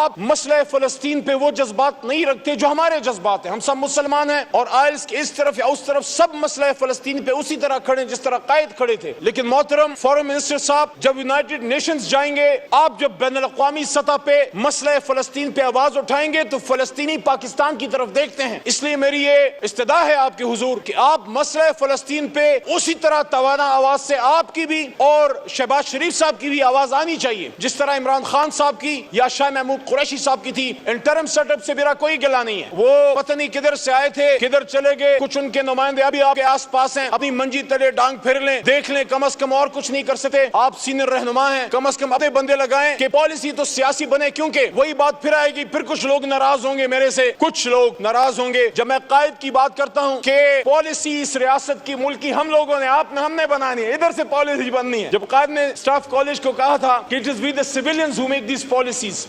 آپ مسئلہ فلسطین پہ وہ جذبات نہیں رکھتے جو ہمارے جذبات ہیں. ہم سب مسلمان ہیں اور آئلس کے اس طرف یا اس طرف سب مسئلہ فلسطین پہ اسی طرح کھڑے جس طرح قائد کھڑے تھے. لیکن محترم فارن منسٹر صاحب، جب یونائٹڈ نیشنز جائیں گے، آپ جب بین الاقوامی سطح پہ مسئلہ فلسطین پہ آواز اٹھائیں گے تو فلسطینی پاکستان کی طرف دیکھتے ہیں. اس لیے میری یہ استدعا ہے آپ کے حضور کہ آپ مسئلہ فلسطین پہ اسی طرح توانا آواز سے آپ کی بھی اور شہباز شریف صاحب کی بھی آواز آنی چاہیے جس طرح عمران خان صاحب کی یا شاہ محمود قریشی صاحب کی تھی. انٹرم سیٹ اپ سے میرا کوئی گلہ نہیں ہے، وہ پتہ نہیں کدھر سے آئے تھے کدھر چلے گئے. کچھ ان کے نمائندے ابھی آپ کے آس پاس ہیں، اپنی منجی تلے ڈانگ پھر لیں، دیکھ لیں، کم از کم اور کچھ نہیں کر سکتے. آپ سینئر رہنما ہیں، کم از کم اپنے بندے لگائیں کہ پالیسی تو سیاسی بنے، کیونکہ وہی بات پھر آئے گی، پھر کچھ لوگ ناراض ہوں گے میرے سے، کچھ لوگ ناراض ہوں گے جب میں قائد کی بات کرتا ہوں کہ پالیسی اس ریاست کی ملک کی ہم لوگوں نے ہم نے بنانی ہے، ادھر سے پالیسی بننی ہے. جب قائد نے اسٹاف کالج کو کہا تھا کہ it is we the civilians who make these policies.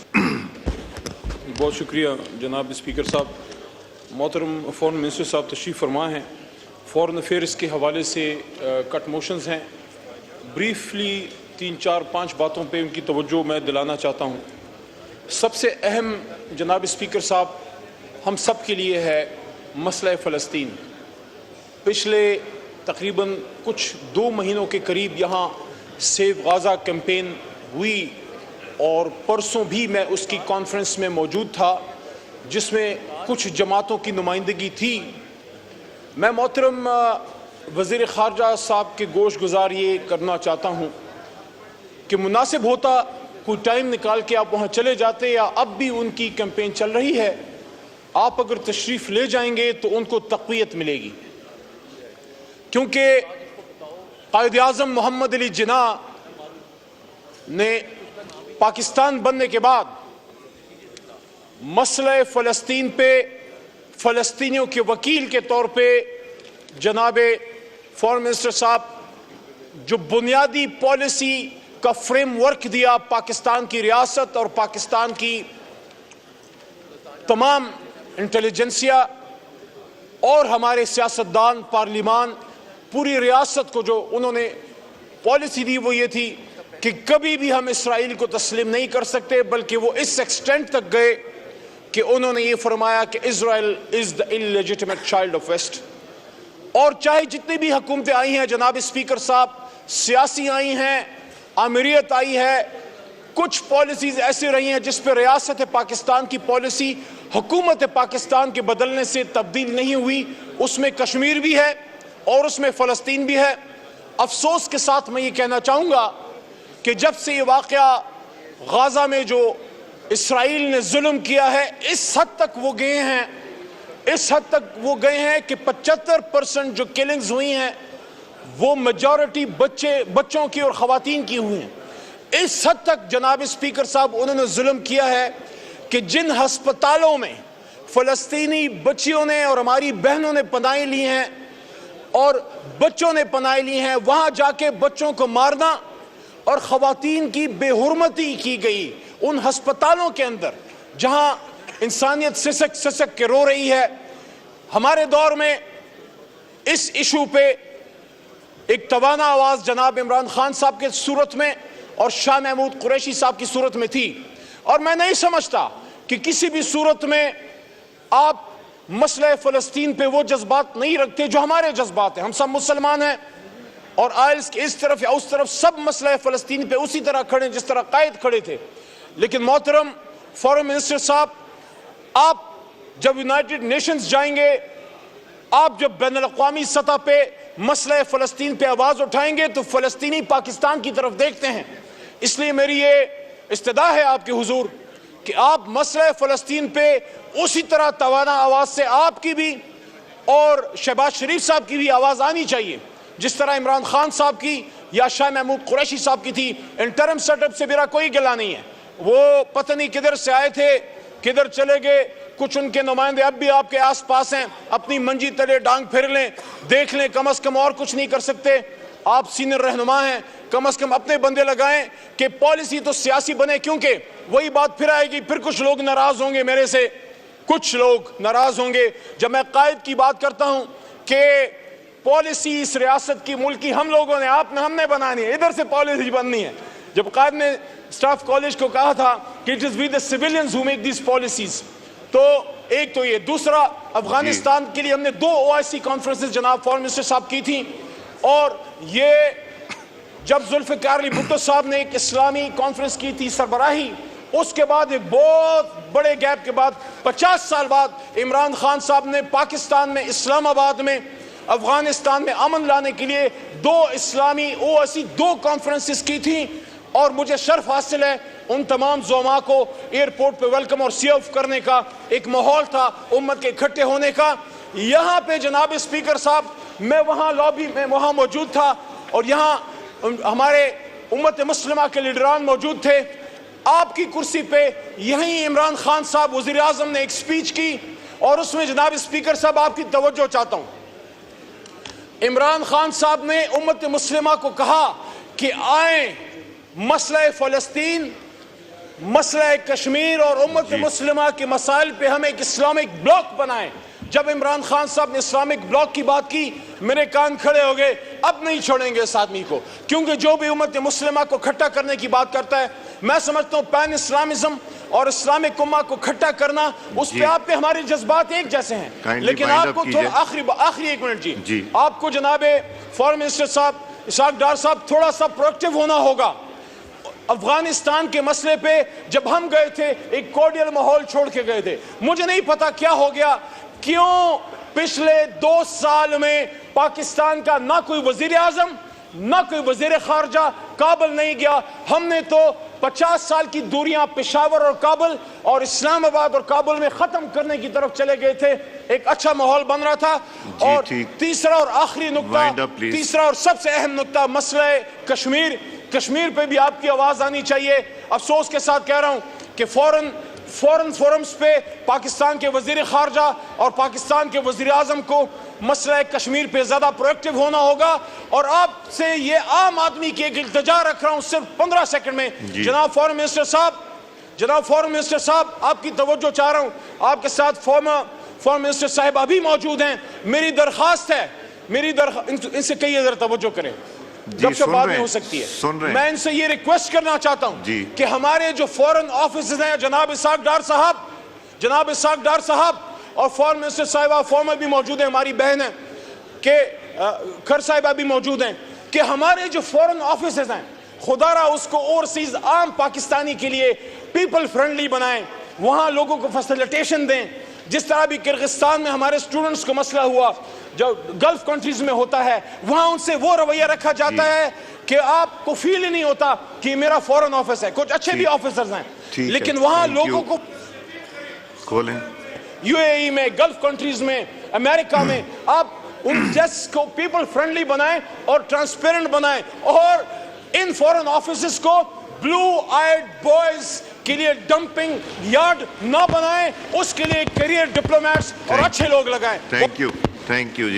بہت شکریہ جناب اسپیکر صاحب. محترم فارن منسٹر صاحب تشریف فرما ہیں. فارن افیئرس کے حوالے سے کٹ موشنز ہیں. بریفلی 3-4-5 باتوں پہ ان کی توجہ میں دلانا چاہتا ہوں. سب سے اہم جناب اسپیکر صاحب ہم سب کے لیے ہے مسئلہ فلسطین. پچھلے تقریباً کچھ 2 مہینوں کے قریب یہاں سیو غازہ کیمپین ہوئی اور پرسوں بھی میں اس کی کانفرنس میں موجود تھا جس میں کچھ جماعتوں کی نمائندگی تھی. میں محترم وزیر خارجہ صاحب کے گوش گزار یہ کرنا چاہتا ہوں کہ مناسب ہوتا کوئی ٹائم نکال کے آپ وہاں چلے جاتے، یا اب بھی ان کی کیمپین چل رہی ہے، آپ اگر تشریف لے جائیں گے تو ان کو تقویت ملے گی. کیونکہ قائد اعظم محمد علی جناح نے پاکستان بننے کے بعد مسئلہ فلسطین پہ فلسطینیوں کے وکیل کے طور پہ جناب فارن منسٹر صاحب جو بنیادی پالیسی کا فریم ورک دیا پاکستان کی ریاست اور پاکستان کی تمام انٹیلیجنسیا اور ہمارے سیاستدان، پارلیمان، پوری ریاست کو جو انہوں نے پالیسی دی وہ یہ تھی کہ کبھی بھی ہم اسرائیل کو تسلیم نہیں کر سکتے، بلکہ وہ اس ایکسٹینٹ تک گئے کہ انہوں نے یہ فرمایا کہ اسرائیل از دا انلیجٹمیٹ چائلڈ آف ویسٹ. اور چاہے جتنی بھی حکومتیں آئی ہیں جناب اسپیکر صاحب، سیاسی آئی ہیں، آمریت آئی ہے، کچھ پالیسیز ایسی رہی ہیں جس پہ ریاست پاکستان کی پالیسی حکومت پاکستان کے بدلنے سے تبدیل نہیں ہوئی. اس میں کشمیر بھی ہے اور اس میں فلسطین بھی ہے. افسوس کے ساتھ میں یہ کہنا چاہوں گا کہ جب سے یہ واقعہ غازہ میں جو اسرائیل نے ظلم کیا ہے اس حد تک وہ گئے ہیں کہ 75% جو کلنگز ہوئی ہیں وہ میجورٹی بچوں کی اور خواتین کی ہوئی ہیں. اس حد تک جناب اسپیکر صاحب انہوں نے ظلم کیا ہے کہ جن ہسپتالوں میں فلسطینی بچیوں نے اور ہماری بہنوں نے پناہیں لی ہیں اور بچوں نے پناہیں لی ہیں، وہاں جا کے بچوں کو مارنا اور خواتین کی بے حرمتی کی گئی ان ہسپتالوں کے اندر جہاں انسانیت سسک کے رو رہی ہے. ہمارے دور میں اس ایشو پہ ایک توانا آواز جناب عمران خان صاحب کے صورت میں اور شاہ محمود قریشی صاحب کی صورت میں تھی، اور میں نہیں سمجھتا کہ کسی بھی صورت میں آپ مسئلہ فلسطین پہ وہ جذبات نہیں رکھتے جو ہمارے جذبات ہیں. ہم سب مسلمان ہیں اور آئلس کے اس طرف یا اس طرف سب مسئلہ فلسطین پہ اسی طرح کھڑے جس طرح قائد کھڑے تھے. لیکن محترم فارن منسٹر صاحب، آپ جب یونائٹڈ نیشنز جائیں گے، آپ جب بین الاقوامی سطح پہ مسئلہ فلسطین پہ آواز اٹھائیں گے تو فلسطینی پاکستان کی طرف دیکھتے ہیں. اس لیے میری یہ استدعا ہے آپ کے حضور کہ آپ مسئلہ فلسطین پہ اسی طرح توانا آواز سے آپ کی بھی اور شہباز شریف صاحب کی بھی آواز آنی چاہیے جس طرح عمران خان صاحب کی یا شاہ محمود قریشی صاحب کی تھی. انٹرم سیٹ اپ سے میرا کوئی گلہ نہیں ہے، وہ پتہ نہیں کدھر سے آئے تھے کدھر چلے گئے. کچھ ان کے نمائندے اب بھی آپ کے آس پاس ہیں، اپنی منجی تلے ڈانگ پھر لیں، دیکھ لیں، کم از کم اور کچھ نہیں کر سکتے. آپ سینئر رہنما ہیں، کم از کم اپنے بندے لگائیں کہ پالیسی تو سیاسی بنے، کیونکہ وہی بات پھر آئے گی، پھر کچھ لوگ ناراض ہوں گے میرے سے، کچھ لوگ ناراض ہوں گے جب میں قائد کی بات کرتا ہوں کہ پالیسی اس ریاست کی ملک کی ہم لوگوں نے ہم نے بنانی ہے، ادھر سے پالیسی بننی ہے. جب قائد نے اسٹاف کالج کو کہا تھا کہ it is we the civilians who make these policies, تو ایک تو یہ، دوسرا افغانستان کے لیے ہم نے 2 OIC کانفرنسز جناب فارن منسٹر صاحب کی تھیں، اور یہ جب ذوالفقار علی بھٹو صاحب نے ایک اسلامی کانفرنس کی تھی سربراہی، اس کے بعد ایک بہت بڑے گیپ کے بعد 50 سال بعد عمران خان صاحب نے پاکستان میں اسلام آباد میں افغانستان میں امن لانے کے لیے 2 اسلامی OIC 2 کانفرنسز کی تھیں، اور مجھے شرف حاصل ہے ان تمام زعماء کو ایئرپورٹ پہ ویلکم اور سی آف کرنے کا ایک ماحول تھا امت کے اکٹھے ہونے کا۔ یہاں پہ جناب اسپیکر صاحب میں وہاں لابی میں وہاں موجود تھا، اور یہاں ہمارے امت مسلمہ کے لیڈران موجود تھے۔ آپ کی کرسی پہ یہیں عمران خان صاحب وزیر اعظم نے ایک سپیچ کی، اور اس میں جناب اسپیکر صاحب آپ کی توجہ چاہتا ہوں، عمران خان صاحب نے امت مسلمہ کو کہا کہ آئیں مسئلہ فلسطین، مسئلہ کشمیر اور امت مسلمہ کے مسائل پہ ہم ایک اسلامک بلاک بنائیں۔ جب عمران خان صاحب نے اسلامک بلاک کی بات کی، میرے کان کھڑے ہو گئے، اب نہیں چھوڑیں گے اس آدمی کو، کیونکہ جو بھی امت مسلمہ کو کھٹا کرنے کی بات کرتا ہے، میں سمجھتا ہوں پین اسلامزم اور اسلامک امہ کو کھٹا کرنا، اس پہ آپ پہ ہمارے جذبات ایک جیسے ہیں، لیکن آپ کو تھوڑا آخری 1 منٹ جی، آپ کو جناب فارن منسٹر صاحب اسحاق ڈار صاحب تھوڑا سا پرویکٹیو ہونا ہوگا۔ افغانستان کے مسئلے پہ جب ہم گئے تھے ایک کورڈیل ماحول چھوڑ کے گئے تھے، مجھے نہیں پتا کیا ہو گیا، کیوں پچھلے 2 سال میں پاکستان کا نہ کوئی وزیر اعظم نہ کوئی وزیر خارجہ کابل نہیں گیا۔ ہم نے تو 50 سال کی دوریاں پشاور اور کابل اور اسلام آباد اور کابل میں ختم کرنے کی طرف چلے گئے تھے، ایک اچھا ماحول بن رہا تھا۔ اور تیسرا اور آخری نقطہ، تیسرا اور سب سے اہم نقطہ، مسئلہ کشمیر پہ بھی آپ کی آواز آنی چاہیے۔ افسوس کے ساتھ کہہ رہا ہوں کہ فورن فورمز پہ پاکستان کے وزیر خارجہ اور پاکستان کے وزیر اعظم کو مسئلہ کشمیر پہ زیادہ پرویکٹیو ہونا ہوگا، اور آپ سے یہ عام آدمی کی ایک التجا رکھ رہا ہوں صرف 15 سیکنڈ میں۔ جناب فارن منسٹر صاحب آپ کی توجہ چاہ رہا ہوں، آپ کے ساتھ فارن منسٹر صاحب ابھی موجود ہیں، میری درخواست ہے، ان سے کہیے ذرا توجہ کریں، جب سے بات نہیں ہو سکتی ہے، میں ان سے یہ ریکویسٹ کرنا چاہتا ہوں کہ ہمارے جو فورن آفیسز ہیں، جناب اسحاق ڈار صاحب اور فارن منسٹر صاحبہ فارمر بھی موجود ہیں، ہماری بہن ہیں کہ کھر صاحبہ بھی موجود ہیں، کہ ہمارے جو فورن آفیسز ہیں خدا را اس کو اوورسیز عام پاکستانی کے لیے پیپل فرینڈلی بنائیں، وہاں لوگوں کو فیسیلیٹیشن دیں، جس طرح بھی کرغستان میں ہمارے اسٹوڈنٹس کو مسئلہ ہوا جو گلف کنٹریز میں ہوتا ہے، وہاں ان سے وہ رویہ رکھا جاتا ہے کہ آپ کو فیل ہی نہیں ہوتا کہ میرا فورن آفس ہے۔ کچھ اچھے بھی آفیسرز ہیں، لیکن وہاں لوگوں کو UAE میں، گلف کنٹریز میں، امریکہ میں، آپ ان جیس کو پیپل فرینڈلی بنائیں اور ٹرانسپیرنٹ بنائیں، اور ان فورن آفیسز کو بلو آئیڈ بوائز کے لیے ڈمپنگ یارڈ نہ بنائیں، اس کے لیے کیریئر ڈپلومیٹس اور اچھے لوگ لگائیں۔ Thank you